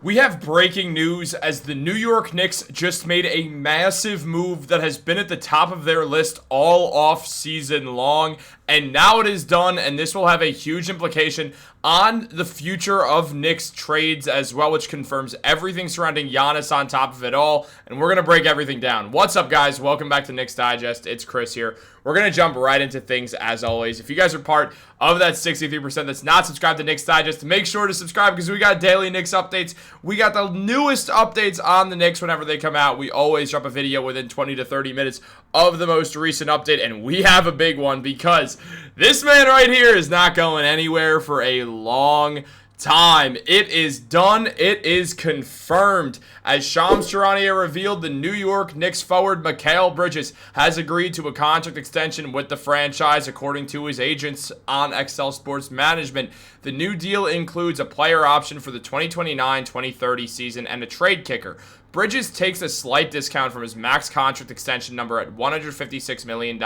We have breaking news as the New York Knicks just made a massive move that has been at the top of their list all off season long, and now it is done, and this will have a huge implication on the future of Knicks trades as well, which confirms everything surrounding Giannis on top of it all, and we're going to break everything down. What's up, guys? Welcome back to Knicks Digest. It's Chris here. We're going to jump right into things as always. If you guys are part of that 63% that's not subscribed to Knicks Digest, make sure to subscribe because we got daily Knicks updates. We got the newest updates on the Knicks whenever they come out. We always drop a video within 20 to 30 minutes of the most recent update, and we have a big one because this man right here is not going anywhere for a long time. It is done. It is confirmed. As Shams Charania revealed, the New York Knicks forward Mikal Bridges has agreed to a contract extension with the franchise, according to his agents on XL Sports Management. The new deal includes a player option for the 2029-2030 season and a trade kicker. Bridges takes a slight discount from his max contract extension number at $156 million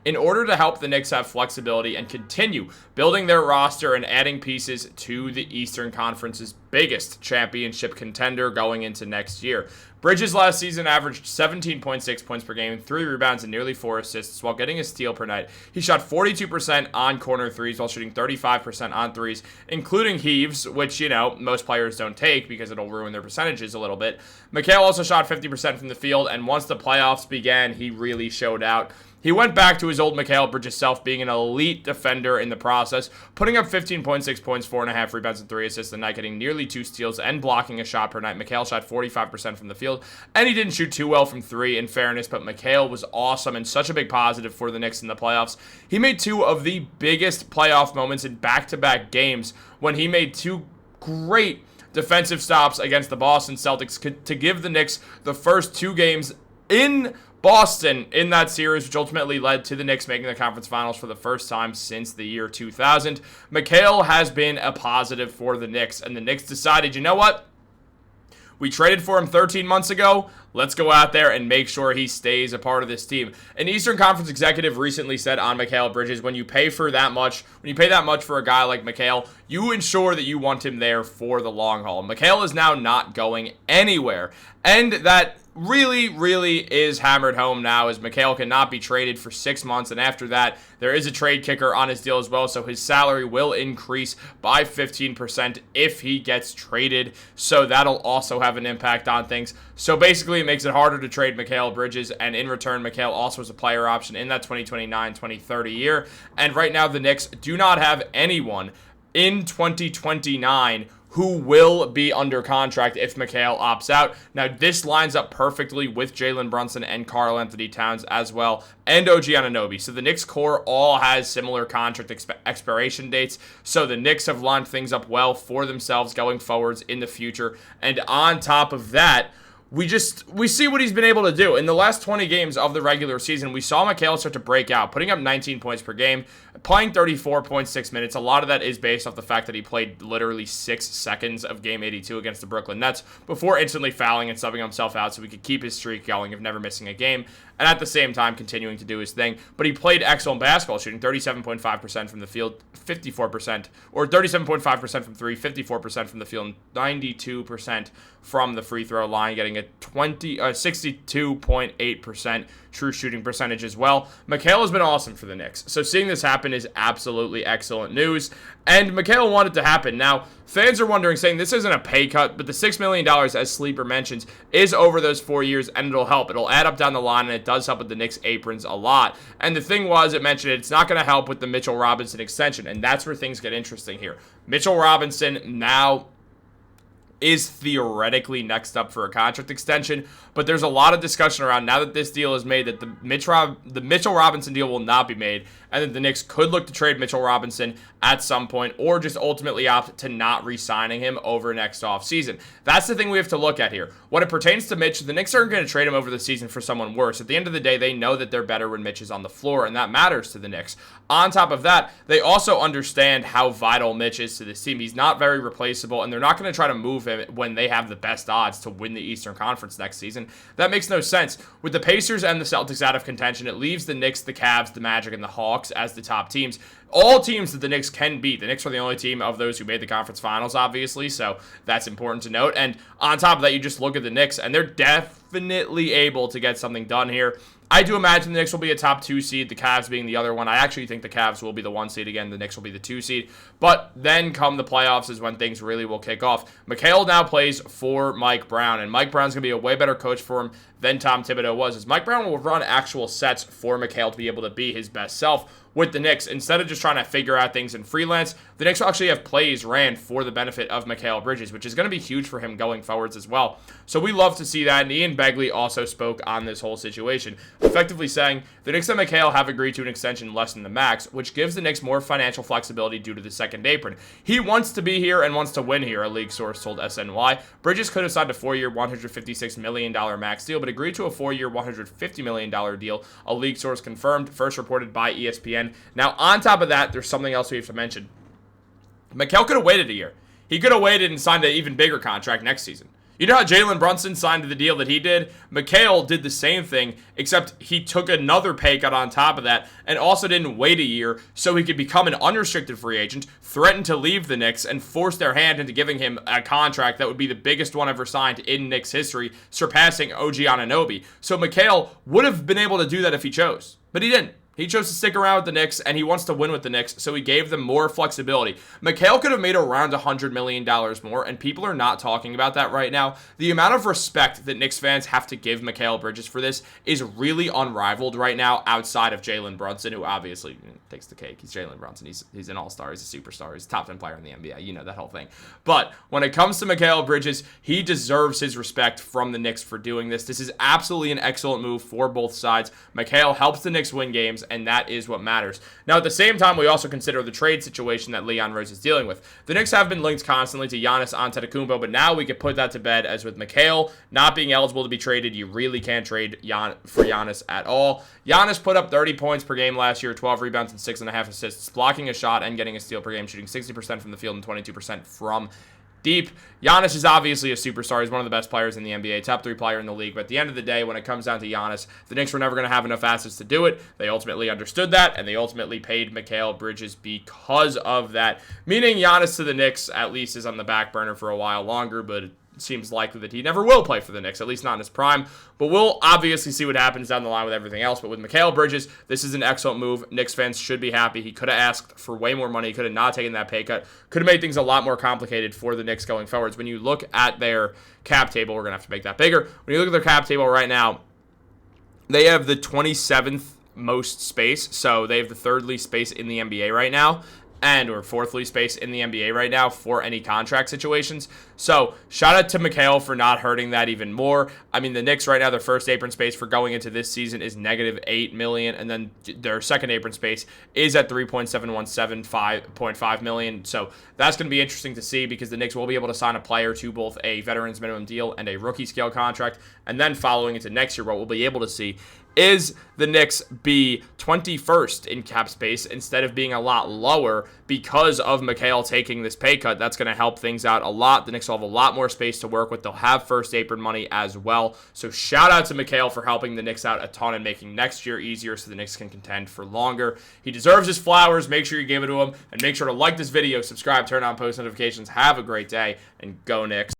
in order to help the Knicks have flexibility and continue building their roster and adding pieces to the Eastern Conference's biggest championship contender going into next year. Bridges last season averaged 17.6 points per game, 3 rebounds, and nearly 4 assists while getting a steal per night. He shot 42% on corner threes while shooting 35% on threes, including heaves, which, most players don't take because it'll ruin their percentages a little bit. Mikal also shot 50% from the field, and once the playoffs began, he really showed out. He went back to his old Mikal Bridges self, being an elite defender in the process, putting up 15.6 points, 4.5 rebounds, and 3 assists a night, getting nearly 2 steals and blocking a shot per night. Mikal shot 45% from the field, and he didn't shoot too well from 3, in fairness, but Mikal was awesome and such a big positive for the Knicks in the playoffs. He made 2 of the biggest playoff moments in back-to-back games when he made 2 great defensive stops against the Boston Celtics to give the Knicks the first 2 games in Boston in that series, which ultimately led to the Knicks making the conference finals for the first time since the year 2000. Mikal has been a positive for the Knicks, and the Knicks decided, you know what? We traded for him 13 months ago. Let's go out there and make sure he stays a part of this team. An Eastern Conference executive recently said on Mikal Bridges, when you pay that much for a guy like Mikal, you ensure that you want him there for the long haul. Mikal is now not going anywhere, and that really is hammered home now, as Mikal cannot be traded for 6 months, and after that, there is a trade kicker on his deal as well, so his salary will increase by 15% if he gets traded, so that'll also have an impact on things. So basically, it makes it harder to trade Mikal Bridges, and in return, Mikal also has a player option in that 2029-2030 year, and right now, the Knicks do not have anyone in 2029 who will be under contract if Mikal opts out. Now, this lines up perfectly with Jalen Brunson and Karl-Anthony Towns as well, and OG Anunoby. So the Knicks core all has similar contract expiration dates, so the Knicks have lined things up well for themselves going forwards in the future. And on top of that, we see what he's been able to do. In the last 20 games of the regular season, we saw Mikal start to break out, putting up 19 points per game, playing 34.6 minutes. A lot of that is based off the fact that he played literally 6 seconds of Game 82 against the Brooklyn Nets before instantly fouling and subbing himself out so he could keep his streak going of never missing a game, and at the same time continuing to do his thing. But he played excellent basketball, shooting 37.5% from the field, 54%, or 37.5% from 3, 54% from the field, and 92% from the free throw line, getting a 62.8% true shooting percentage as well. Mikal has been awesome for the Knicks, so seeing this happen is absolutely excellent news, and Mikal wanted to happen. Now, fans are wondering, saying this isn't a pay cut, but the $6 million, as Sleeper mentions, is over those 4 years, and it'll help. It'll add up down the line, and it does help with the Knicks' aprons a lot. And the thing was, it mentioned it's not going to help with the Mitchell Robinson extension, and that's where things get interesting here. Mitchell Robinson now is theoretically next up for a contract extension, but there's a lot of discussion around, now that this deal is made, that the Mitchell Robinson deal will not be made, and that the Knicks could look to trade Mitchell Robinson at some point, or just ultimately opt to not re-signing him over next offseason. That's the thing we have to look at here. When it pertains to Mitch, the Knicks aren't going to trade him over the season for someone worse. At the end of the day, they know that they're better when Mitch is on the floor, and that matters to the Knicks. On top of that, they also understand how vital Mitch is to this team. He's not very replaceable, and they're not going to try to move him when they have the best odds to win the Eastern Conference next season. That makes no sense. With the Pacers and the Celtics out of contention, it leaves the Knicks, the Cavs, the Magic, and the Hawks Bucks as the top teams. All teams that the Knicks can beat. The Knicks are the only team of those who made the conference finals, obviously, so that's important to note. And on top of that, you just look at the Knicks, and they're definitely able to get something done here. I do imagine the Knicks will be a top 2 seed, the Cavs being the other one. I actually think the Cavs will be the 1 seed again. The Knicks will be the 2 seed. But then come the playoffs is when things really will kick off. Mikal now plays for Mike Brown, and Mike Brown's going to be a way better coach for him than Tom Thibodeau was, as Mike Brown will run actual sets for Mikal to be able to be his best self with the Knicks. Instead of just trying to figure out things in freelance, the Knicks will actually have plays ran for the benefit of Mikal Bridges, which is going to be huge for him going forwards as well. So we love to see that, and Ian Begley also spoke on this whole situation, effectively saying the Knicks and Mikal have agreed to an extension less than the max, which gives the Knicks more financial flexibility due to the second apron. He wants to be here and wants to win here, a league source told SNY. Bridges could have signed a 4-year, $156 million max deal, but agreed to a 4-year, $150 million deal, a league source confirmed, first reported by ESPN. Now, on top of that, there's something else we have to mention. Mikal could have waited a year. He could have waited and signed an even bigger contract next season. You know how Jalen Brunson signed the deal that he did? Mikal did the same thing, except he took another pay cut on top of that and also didn't wait a year so he could become an unrestricted free agent, threaten to leave the Knicks, and force their hand into giving him a contract that would be the biggest one ever signed in Knicks history, surpassing OG Anunoby. So Mikal would have been able to do that if he chose, but he didn't. He chose to stick around with the Knicks, and he wants to win with the Knicks, so he gave them more flexibility. Mikal could have made around $100 million more, and people are not talking about that right now. The amount of respect that Knicks fans have to give Mikal Bridges for this is really unrivaled right now outside of Jalen Brunson, who obviously takes the cake. He's Jalen Brunson. He's an all-star. He's a superstar. He's a top 10 player in the NBA. You know that whole thing. But when it comes to Mikal Bridges, he deserves his respect from the Knicks for doing this. This is absolutely an excellent move for both sides. Mikal helps the Knicks win games, and that is what matters. Now, at the same time, we also consider the trade situation that Leon Rose is dealing with. The Knicks have been linked constantly to Giannis Antetokounmpo, but now we can put that to bed, as with Mikal not being eligible to be traded, you really can't trade for Giannis at all. Giannis put up 30 points per game last year, 12 rebounds and 6.5 assists, blocking a shot and getting a steal per game, shooting 60% from the field and 22% from deep. Giannis is obviously a superstar. He's one of the best players in the NBA, top 3 player in the league. But at the end of the day, when it comes down to Giannis, the Knicks were never going to have enough assets to do it. They ultimately understood that, and they ultimately paid Mikal Bridges because of that. Meaning Giannis to the Knicks at least is on the back burner for a while longer, but it seems likely that he never will play for the Knicks, at least not in his prime. But we'll obviously see what happens down the line with everything else. But with Mikal Bridges, this is an excellent move. Knicks fans should be happy. He could have asked for way more money. He could have not taken that pay cut. Could have made things a lot more complicated for the Knicks going forwards. When you look at their cap table, we're going to have to make that bigger. When you look at their cap table right now, they have the 27th most space. So they have the 3rd least space in the NBA right now, or 4th least space in the NBA right now for any contract situations. So shout out to Mikal for not hurting that even more. I mean, the Knicks right now, their first apron space for going into this season is negative $8 million, and then their second apron space is at $3.7175.5 million. So that's going to be interesting to see, because the Knicks will be able to sign a player to both a veterans minimum deal and a rookie scale contract. And then following into next year, what we'll be able to see is the Knicks be 21st in cap space instead of being a lot lower because of Mikal taking this pay cut. That's going to help things out a lot. The Knicks will have a lot more space to work with. They'll have first apron money as well. So shout out to Mikal for helping the Knicks out a ton and making next year easier so the Knicks can contend for longer. He deserves his flowers. Make sure you give it to him, and make sure to like this video, subscribe, turn on post notifications. Have a great day, and go Knicks.